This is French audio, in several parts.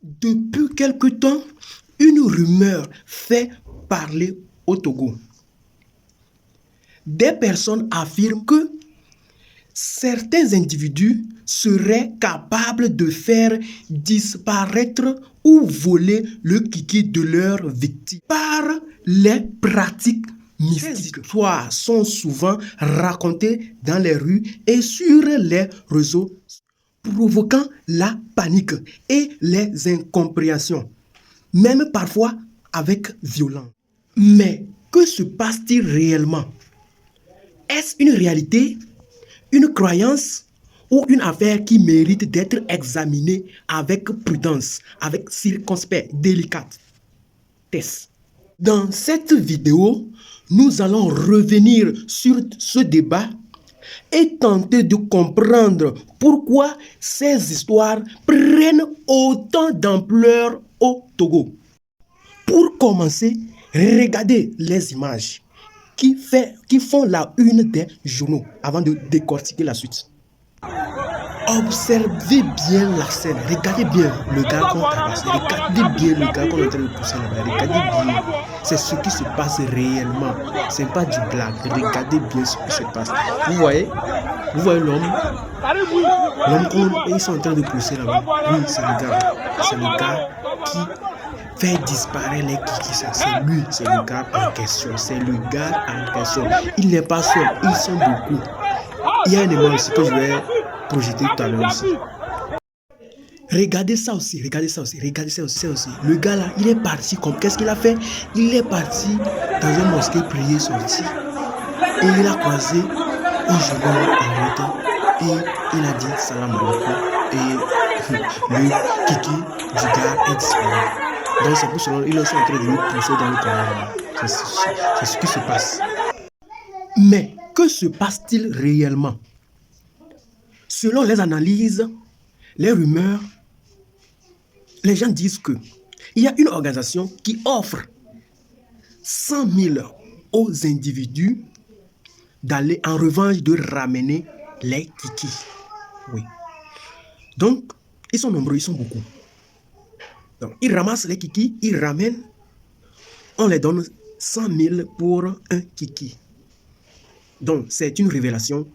Depuis quelque temps, une rumeur fait parler au Togo. Des personnes affirment que certains individus seraient capables de faire disparaître ou voler le kiki de leurs victimes par les pratiques mystiques. Ces histoires sont souvent racontées dans les rues et sur les réseaux, provoquant la panique et les incompréhensions, même parfois avec violence. Mais que se passe-t-il réellement? Est-ce une réalité, une croyance ou une affaire qui mérite d'être examinée avec prudence, avec circonspect, délicatesse? Dans cette vidéo, nous allons revenir sur ce débat et tenter de comprendre pourquoi ces histoires prennent autant d'ampleur au Togo. Pour commencer, regardez les images qui font la une des journaux avant de décortiquer la suite. Observez bien la scène, regardez bien le gars qu'on tabasse, regardez bien le gars qu'on est en train de pousser là-bas, regardez bien, c'est ce qui se passe réellement, c'est pas du blague, regardez bien ce qui se passe. Vous voyez l'homme qu'ils sont en train de pousser là-bas, oui, c'est le gars qui fait disparaître les kikis, c'est lui, c'est le gars en question, il n'est pas seul, ils sont beaucoup. Il y a un élément aussi que je vais projeter tout à l'heure aussi. Regardez ça aussi. Le gars là, il est parti comme, qu'est-ce qu'il a fait? Il est parti dans une mosquée prier, sorti. Et il a croisé un jeune homme en route. Et il a dit salam alaikum. Et le kiki du gars est disparu. Donc c'est pour cela qu'ils sont en train de nous pousser dans le corps. C'est ce qui se passe. Mais que se passe-t-il réellement? Selon les analyses, les rumeurs, les gens disent que il y a une organisation qui offre 100 000 aux individus d'aller en revanche de ramener les kikis. Oui. Donc, ils sont nombreux, ils sont beaucoup. Donc, ils ramassent les kikis, ils ramènent, on les donne 100 000 pour un kiki. Donc, c'est une révélation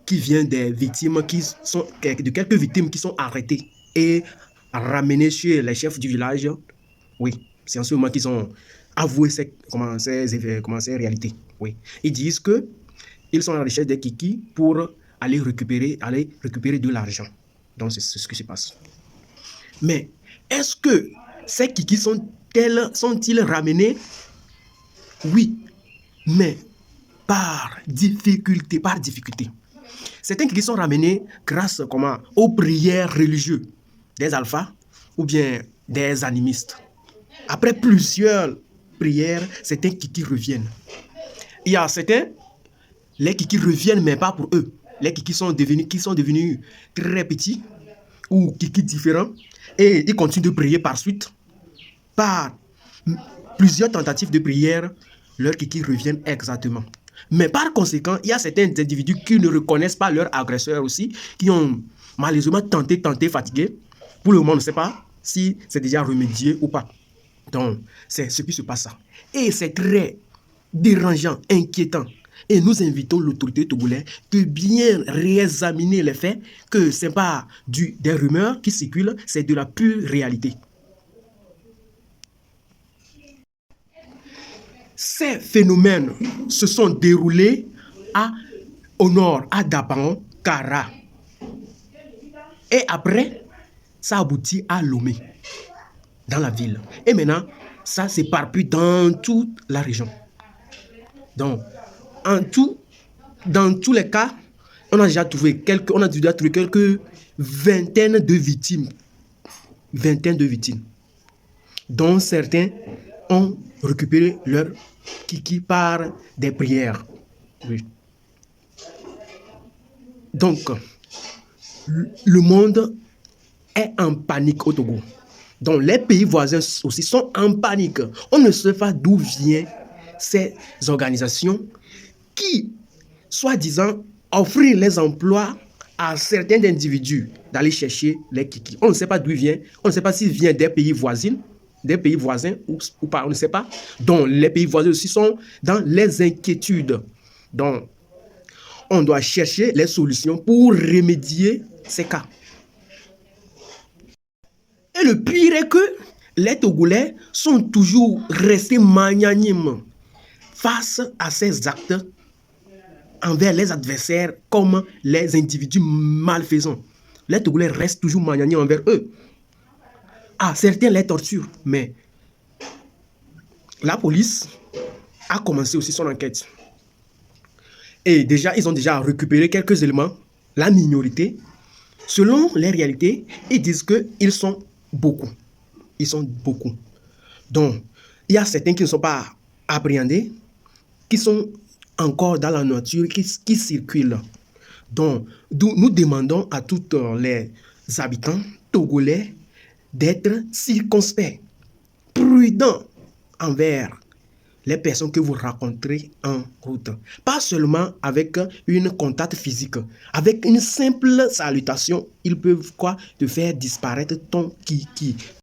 qui vient des victimes, de quelques victimes qui sont arrêtées et ramenées chez les chefs du village. Oui, c'est en ce moment qu'ils ont avoué ces réalités. Oui. Ils disent qu'ils sont à la recherche des kikis pour aller récupérer de l'argent. Donc, c'est ce qui se passe. Mais est-ce que ces kikis sont-ils ramenés? Oui, mais par difficulté. Certains qui sont ramenés grâce aux prières religieuses des alphas ou bien des animistes. Après plusieurs prières, certains kikis reviennent. Il y a certains, les kikis reviennent, mais pas pour eux. Les kikis sont devenus très petits ou kikis différents et ils continuent de prier par suite. Par plusieurs tentatives de prière, leurs kikis reviennent exactement. Mais par conséquent, il y a certains individus qui ne reconnaissent pas leur agresseur aussi, qui ont malheureusement tenté, fatigué. Pour le moment, on ne sait pas si c'est déjà remédié ou pas. Donc, c'est ce qui se passe. Et c'est très dérangeant, inquiétant. Et nous invitons l'autorité togolaise de bien réexaminer les faits, que ce n'est pas des rumeurs qui circulent, c'est de la pure réalité. Ces phénomènes se sont déroulés au nord, à Daban, Kara. Et après, ça aboutit à Lomé, dans la ville. Et maintenant, ça s'éparpille dans toute la région. Donc, dans tous les cas, on a déjà trouvé quelques vingtaines de victimes. Dont certains ont récupéré leur kiki par des prières. Oui. Donc, le monde est en panique au Togo. Donc, les pays voisins aussi sont en panique. On ne sait pas d'où viennent ces organisations qui, soi-disant, offrent les emplois à certains individus d'aller chercher les kiki. On ne sait pas d'où il vient. On ne sait pas s'il vient des pays voisins, ou pas, on ne sait pas. Donc, les pays voisins aussi sont dans les inquiétudes. Donc, on doit chercher les solutions pour remédier ces cas. Et le pire est que les Togolais sont toujours restés magnanimes face à ces actes envers les adversaires comme les individus malfaisants. Les Togolais restent toujours magnanimes envers eux. Ah, certains les torturent, mais la police a commencé aussi son enquête. Et déjà, ils ont déjà récupéré quelques éléments. La minorité, selon les réalités, ils disent qu'ils sont beaucoup. Ils sont beaucoup. Donc, il y a certains qui ne sont pas appréhendés, qui sont encore dans la nature, qui circulent. Donc, nous demandons à tous les habitants togolais d'être circonspects, prudents envers les personnes que vous rencontrez en route. Pas seulement avec une contact physique. Avec une simple salutation, ils peuvent te faire disparaître ton kiki.